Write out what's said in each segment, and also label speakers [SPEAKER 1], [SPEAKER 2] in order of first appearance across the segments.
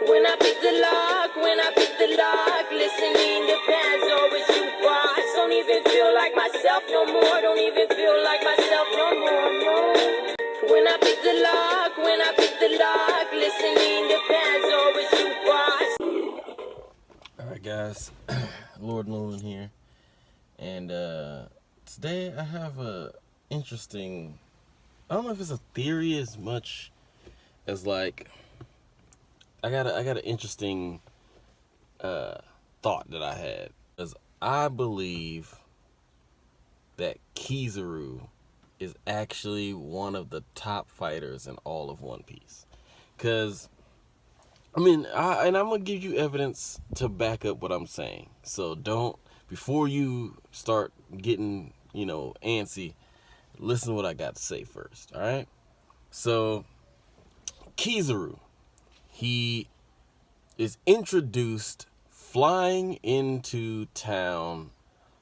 [SPEAKER 1] When I pick the lock, listening to Pandora, Jukebox. Don't even feel like myself no more. Don't even feel like myself no more. No. When I pick the lock, listening to Pandora, Jukebox.
[SPEAKER 2] Alright guys, Lord Nollan here, and today I have a interesting, I don't know if it's a theory as much as like, I got an interesting thought that I had, because I believe that Kizaru is actually one of the top fighters in all of One Piece, because and I'm gonna give you evidence to back up what I'm saying. So before you start getting, antsy, listen to what I got to say first, all right? So, Kizaru, he is introduced flying into town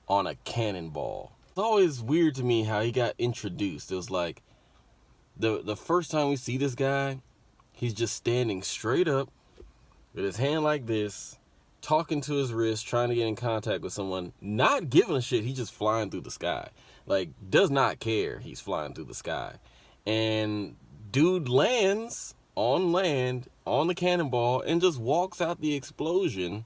[SPEAKER 2] on a cannonball. It's always weird to me how he got introduced. It was like, the first time we see this guy, he's just standing straight up, with his hand like this, talking to his wrist, trying to get in contact with someone, not giving a shit. He's just flying through the sky. Like, does not care he's flying through the sky. And dude lands on land, on the cannonball, and just walks out the explosion,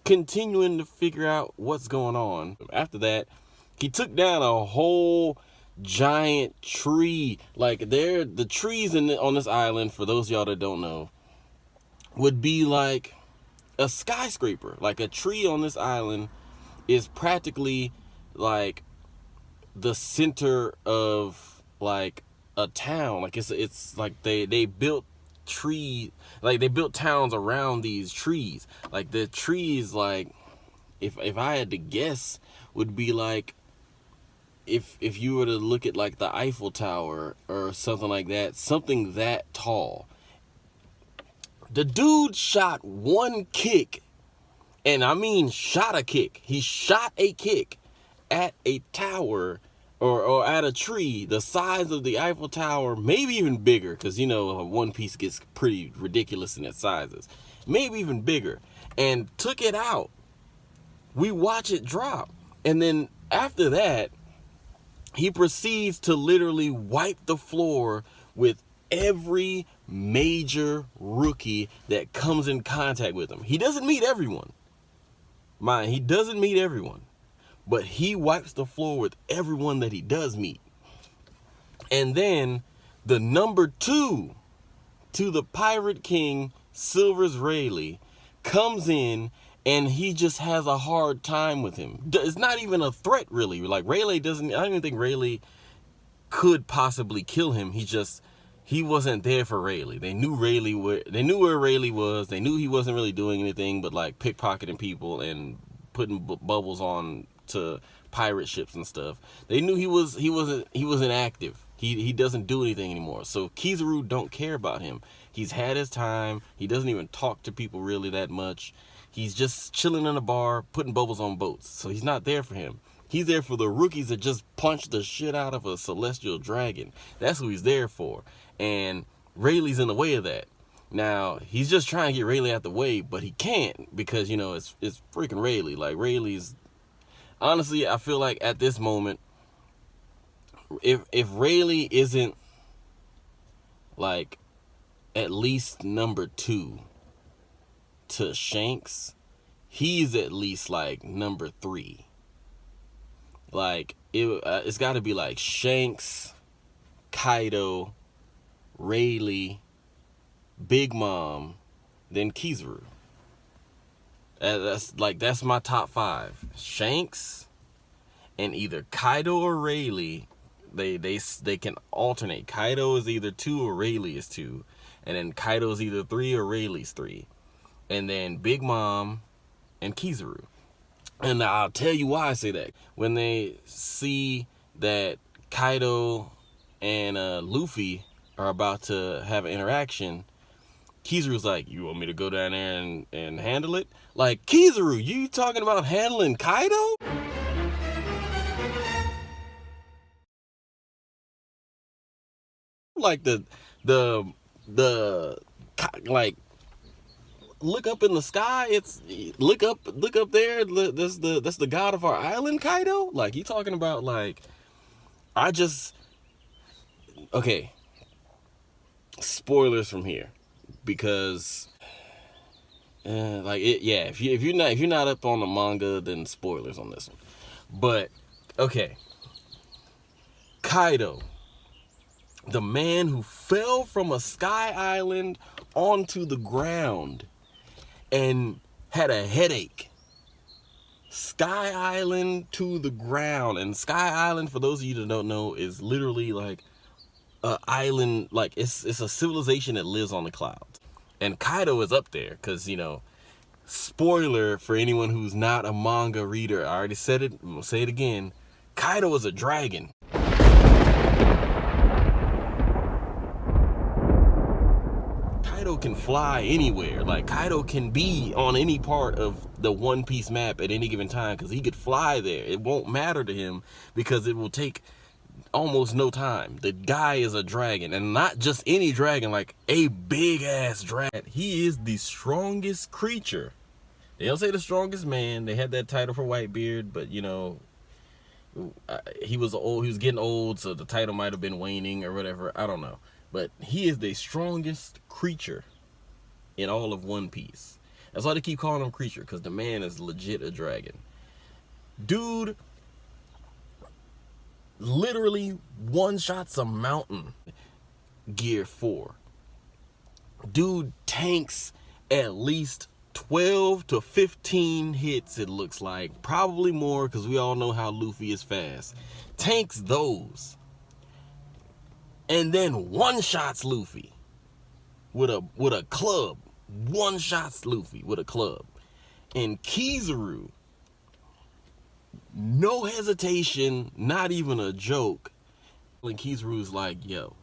[SPEAKER 2] continuing to figure out what's going on. After that, he took down a whole giant tree. Like, the trees on this island, for those of y'all that don't know, would be like a skyscraper. Like, a tree on this island is practically like the center of like a town. Like, it's like they built they built towns around these trees. Like, the trees, like, if I had to guess, would be like if you were to look at like the Eiffel Tower or something like that, something that tall. The dude shot one kick, and I mean shot a kick. He shot a kick at a tower or at a tree the size of the Eiffel Tower, maybe even bigger, because, One Piece gets pretty ridiculous in its sizes. Maybe even bigger. And took it out. We watch it drop. And then after that, he proceeds to literally wipe the floor with every major rookie that comes in contact with him. He doesn't meet everyone. He doesn't meet everyone. But he wipes the floor with everyone that he does meet. And then the number 2 to the Pirate King, Silver's Rayleigh, comes in, and he just has a hard time with him. It's not even a threat, really. Like, Rayleigh doesn't, I don't even think Rayleigh could possibly kill him. He wasn't there for Rayleigh. They knew where Rayleigh was. They knew he wasn't really doing anything but like pickpocketing people and putting bubbles on to pirate ships and stuff. They knew he wasn't active. He doesn't do anything anymore. So Kizaru don't care about him. He's had his time. He doesn't even talk to people really that much. He's just chilling in a bar, putting bubbles on boats. So he's not there for him. He's there for the rookies that just punch the shit out of a celestial dragon. That's who he's there for. And Rayleigh's in the way of that. Now, he's just trying to get Rayleigh out the way, but he can't, because, it's freaking Rayleigh. Like, Rayleigh's, honestly, I feel like at this moment, if Rayleigh isn't like at least number 2 to Shanks, he's at least like number 3. Like, it's got to be like Shanks, Kaido, Rayleigh, Big Mom, then Kizaru. That's my top 5. Shanks and either Kaido or Rayleigh. They can alternate. Kaido is either 2 or Rayleigh is 2, and then Kaido is either 3 or Rayleigh's 3, and then Big Mom and Kizaru. And I'll tell you why I say that. When they see that Kaido and Luffy are about to have an interaction, Kizaru's like, you want me to go down there and handle it? Like, Kizaru, you talking about handling Kaido? Like, like look up in the sky. It's look up there. That's the god of our island, Kaido. Like, you talking about, like, okay. Spoilers from here, because if you're not up on the manga, then spoilers on this one. But okay, Kaido, the man who fell from a sky island onto the ground and had a headache. Sky Island to the ground. And Sky Island, for those of you that don't know, is literally like an island. Like, it's a civilization that lives on the clouds. And Kaido is up there because, you know, spoiler for anyone who's not a manga reader, I already said it, I'm gonna say it again, Kaido is a dragon. Kaido can fly anywhere. Like, Kaido can be on any part of the One Piece map at any given time because he could fly there. It won't matter to him because it will take almost no time. The guy is a dragon, and not just any dragon, like a big ass dragon. He is the strongest creature. They don't say the strongest man. They had that title for Whitebeard, but, you know, he was getting old, so the title might have been waning or whatever. I don't know. But he is the strongest creature in all of One Piece. That's why they keep calling him creature, because the man is legit a dragon. Dude literally one-shots a mountain. Gear 4. Dude tanks at least 12 to 15 hits, it looks like. Probably more, because we all know how Luffy is fast. Tanks those. And then one-shots Luffy with a club. One-shots Luffy with a club. And Kizaru, no hesitation, not even a joke. And Kizaru's like, yo,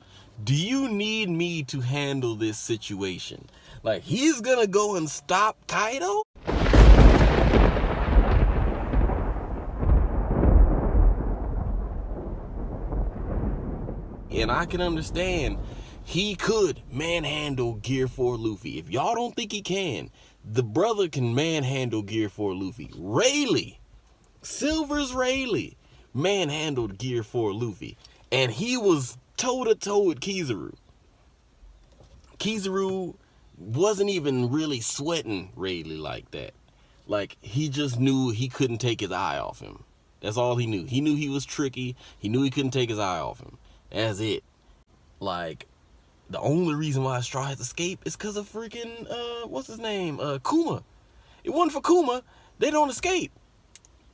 [SPEAKER 2] do you need me to handle this situation? Like, he's gonna go and stop Kaido? And I can understand he could manhandle Gear 4 Luffy. If y'all don't think he can, the brother can manhandle Gear 4 Luffy. Rayleigh, Silver's Rayleigh, manhandled Gear 4 Luffy. And he was toe-to-toe with Kizaru. Kizaru wasn't even really sweating Rayleigh like that. Like, he just knew he couldn't take his eye off him. That's all he knew. He knew he was tricky. He knew he couldn't take his eye off him. That's it. Like, the only reason why Straw Hats escape is because of freaking, what's his name? Kuma. It wasn't for Kuma, they don't escape.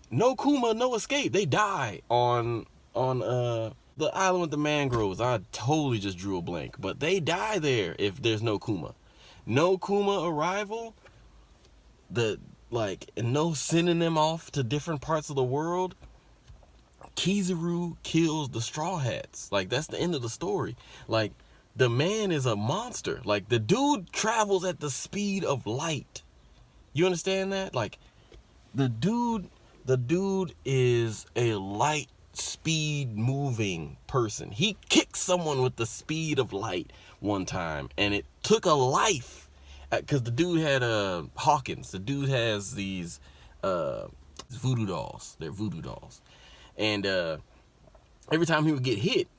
[SPEAKER 2] No Kuma, no escape. They die on the island with the mangroves. I totally just drew a blank. But they die there if there's no Kuma. No Kuma arrival, and no sending them off to different parts of the world. Kizaru kills the Straw Hats. Like, that's the end of the story. Like, the man is a monster. Like, the dude travels at the speed of light. You understand that? Like, the dude is a light speed moving person. He kicked someone with the speed of light one time, and it took a life. Because the dude had Hawkins. The dude has these voodoo dolls. They're voodoo dolls. And every time he would get hit,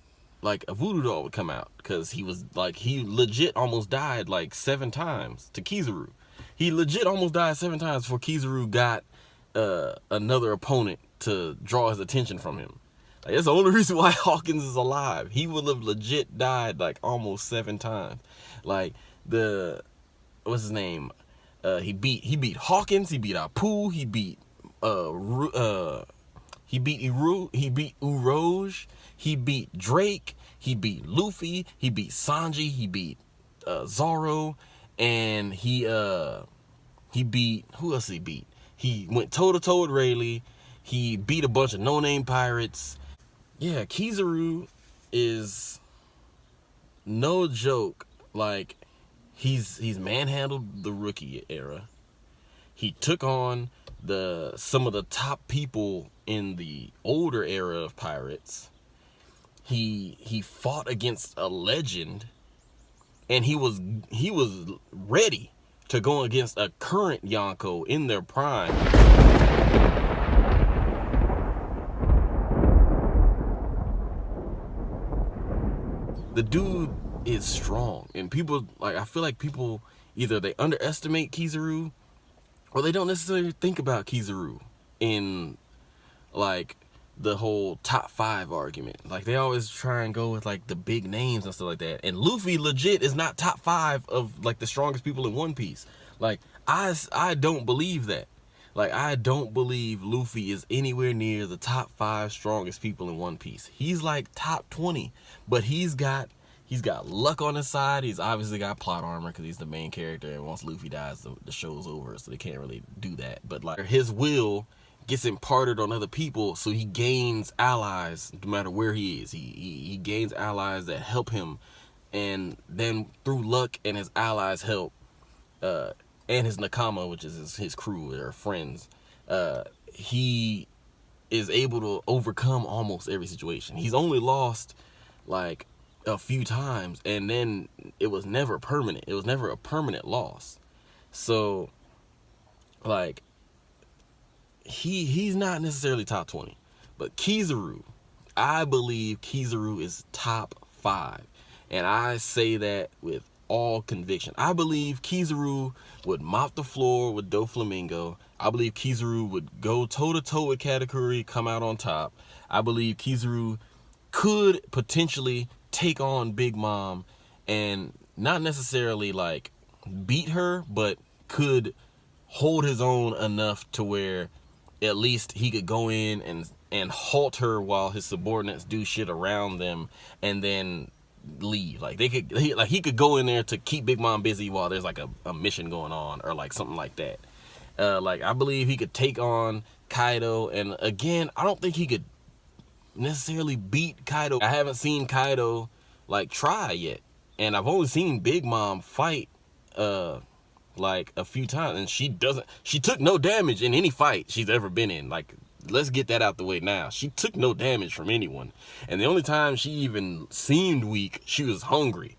[SPEAKER 2] like, a voodoo doll would come out, because he legit almost died like 7 times to Kizaru. He legit almost died 7 times before Kizaru got another opponent to draw his attention from him. Like, that's the only reason why Hawkins is alive. He would have legit died like almost 7 times. Like, what's his name? He beat Hawkins. He beat Apu. He beat Urouge, he beat Drake, he beat Luffy, he beat Sanji, he beat Zoro, and he beat, who else he beat? He went toe-to-toe with Rayleigh, he beat a bunch of no-name pirates. Yeah, Kizaru is no joke. Like, he's manhandled the rookie era. He took on some of the top people in the older era of pirates. He fought against a legend, and he was ready to go against a current Yonko in their prime. The dude is strong, and people, like, I feel like people either they underestimate Kizaru or they don't necessarily think about Kizaru in like the whole top 5 argument. Like, they always try and go with like the big names and stuff like that, and Luffy legit is not top 5 of like the strongest people in One Piece. Like, I don't believe that. Like, I don't believe Luffy is anywhere near the top 5 strongest people in One Piece. He's like top 20, but he's got luck on his side. He's obviously got plot armor because he's the main character, and once Luffy dies, the show's over, so they can't really do that. But like, his will gets imparted on other people, so he gains allies no matter where he is. He gains allies that help him, and then through luck and his allies' help, and his nakama, which is his crew or friends, he is able to overcome almost every situation. He's only lost like a few times, and then it was never permanent. It was never a permanent loss. So like, he's not necessarily top 20, but Kizaru, I believe Kizaru is top 5, and I say that with all conviction. I believe Kizaru would mop the floor with Doflamingo. I believe Kizaru would go toe-to-toe with Katakuri, come out on top. I believe Kizaru could potentially take on Big Mom and not necessarily like beat her, but could hold his own enough to where at least he could go in and halt her while his subordinates do shit around them, and then leave. Like, he could go in there to keep Big Mom busy while there's like a mission going on, or like something like that. Like, I believe he could take on Kaido, and again, I don't think he could necessarily beat Kaido. I haven't seen Kaido like try yet, and I've only seen Big Mom fight like a few times, and she took no damage in any fight she's ever been in. Like, let's get that out the way now. She took no damage from anyone, and the only time she even seemed weak, she was hungry.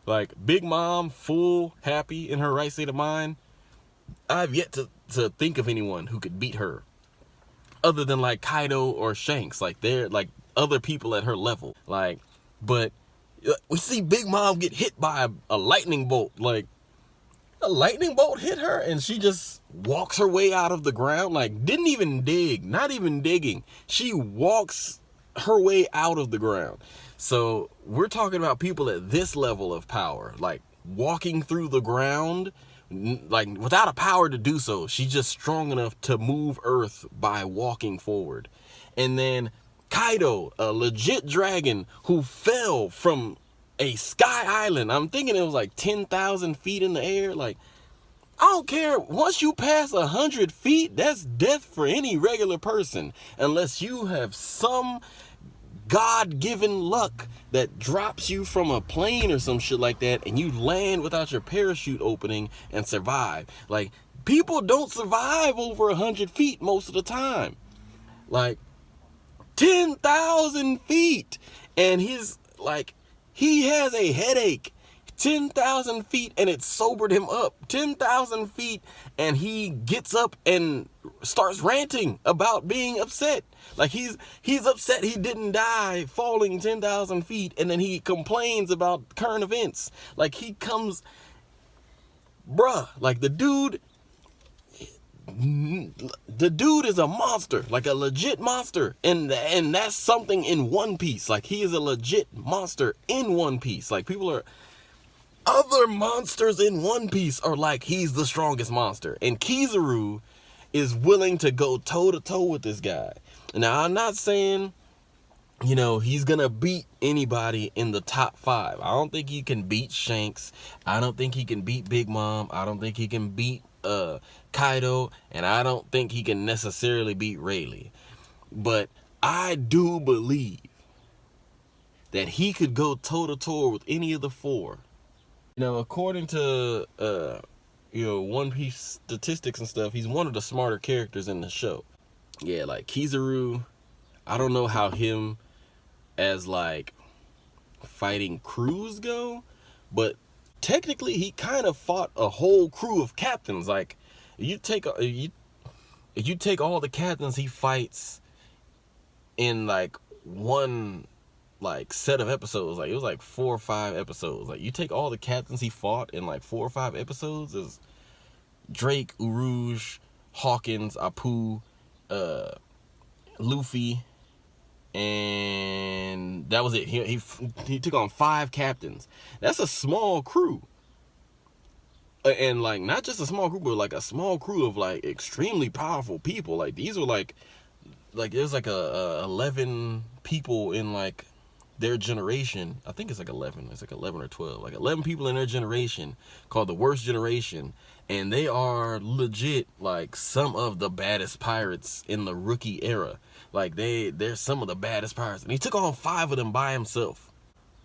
[SPEAKER 2] Like, Big Mom, full, happy, in her right state of mind, I've yet to think of anyone who could beat her other than like Kaido or Shanks. Like, they're like other people at her level. Like, but we see Big Mom get hit by a lightning bolt. Like, a lightning bolt hit her, and she just walks her way out of the ground. Like, didn't even dig, not even digging. She walks her way out of the ground. So we're talking about people at this level of power, like walking through the ground, like without a power to do so. She's just strong enough to move Earth by walking forward. And then Kaido, a legit dragon who fell from a sky island. I'm thinking it was like 10,000 feet in the air. Like, I don't care. Once you pass 100 feet, that's death for any regular person, unless you have some God-given luck that drops you from a plane or some shit like that, and you land without your parachute opening and survive. Like, people don't survive over 100 feet most of the time. Like, 10,000 feet, and he's like, he has a headache. 10,000 feet, and it sobered him up. 10,000 feet, and he gets up and starts ranting about being upset. Like, he's upset he didn't die falling 10,000 feet, and then he complains about current events. Like, he comes, bruh, like, the dude is a monster, like a legit monster, and that's something in One Piece. Like, he is a legit monster in One Piece. Like, other monsters in One Piece are like, he's the strongest monster, and Kizaru is willing to go toe to toe with this guy. Now, I'm not saying, you know, he's gonna beat anybody in the top 5. I don't think he can beat Shanks. I don't think he can beat Big Mom. I don't think he can beat Kaido, and I don't think he can necessarily beat Rayleigh. But I do believe that he could go toe to toe with any of the 4. You know, according to One Piece statistics and stuff, he's one of the smarter characters in the show. Yeah, like Kizaru, I don't know how him as like fighting crews go, but technically he kind of fought a whole crew of captains. Like, you take all the captains he fights in like one like set of episodes, like it was like 4 or 5 episodes. Like, you take all the captains he fought in like 4 or 5 episodes, is Drake, Urouge, Hawkins, Apu, Luffy, and that was it. He took on 5 captains. That's a small crew. And like, not just a small crew, but like a small crew of like extremely powerful people. Like, these were like there's like a 11 people in like their generation. I think it's like 11. It's like 11 or 12. Like 11 people in their generation called the Worst Generation, and they are legit like some of the baddest pirates in the rookie era. Like, they're some of the baddest pirates, and he took on 5 of them by himself,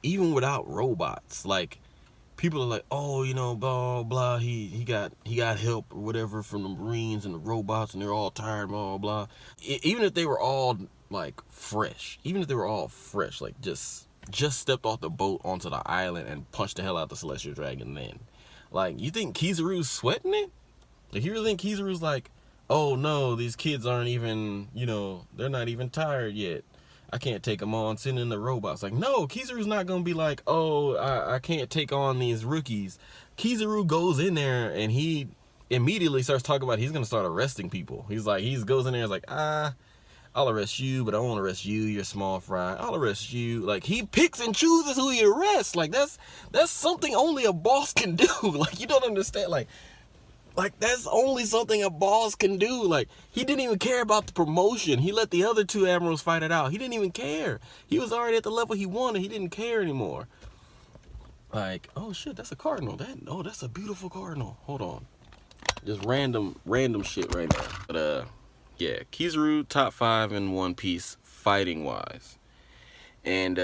[SPEAKER 2] even without robots. Like, people are like, oh, you know, blah blah, he got help or whatever from the Marines and the robots, and they're all tired, blah blah. Even if they were all like fresh, like just stepped off the boat onto the island and punched the hell out the Celestial Dragon, then, like, you think Kizaru's sweating it? Like, you really think Kizaru's like, oh no, these kids aren't even, you know, they're not even tired yet, I can't take them on, send in the robots? Like, no, Kizaru's not gonna be like, oh, I can't take on these rookies. Kizaru goes in there and he immediately starts talking about he's gonna start arresting people. He goes in there and is like, I'll arrest you, but I won't arrest you, you're small fry. I'll arrest you. Like, he picks and chooses who he arrests. Like, that's something only a boss can do. Like, you don't understand. Like, that's only something a boss can do. Like, he didn't even care about the promotion. He let the other 2 admirals fight it out. He didn't even care. He was already at the level he wanted. He didn't care anymore. Like, oh shit, that's a cardinal. That's a beautiful cardinal. Hold on. Just random shit right now. But yeah, Kizaru top 5 in One Piece fighting wise. And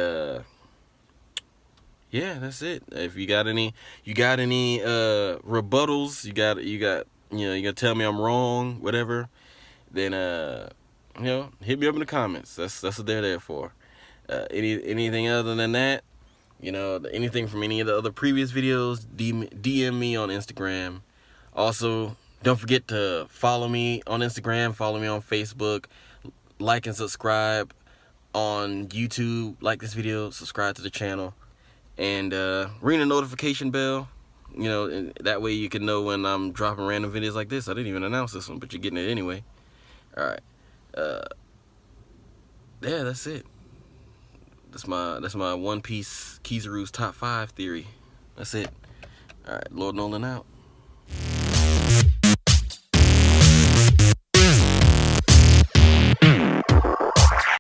[SPEAKER 2] yeah, that's it. If you got any rebuttals, you got you got to tell me I'm wrong, whatever, then hit me up in the comments. That's what they're there for. Anything other than that, anything from any of the other previous videos, DM me on Instagram. Also, don't forget to follow me on Instagram, follow me on Facebook, like and subscribe on YouTube, like this video, subscribe to the channel. And ring the notification bell, and that way you can know when I'm dropping random videos like this. I didn't even announce this one, but you're getting it anyway. Alright. Yeah, that's it. That's my One Piece Kizaru's top 5 theory. That's it. Alright, Lord Nollan out.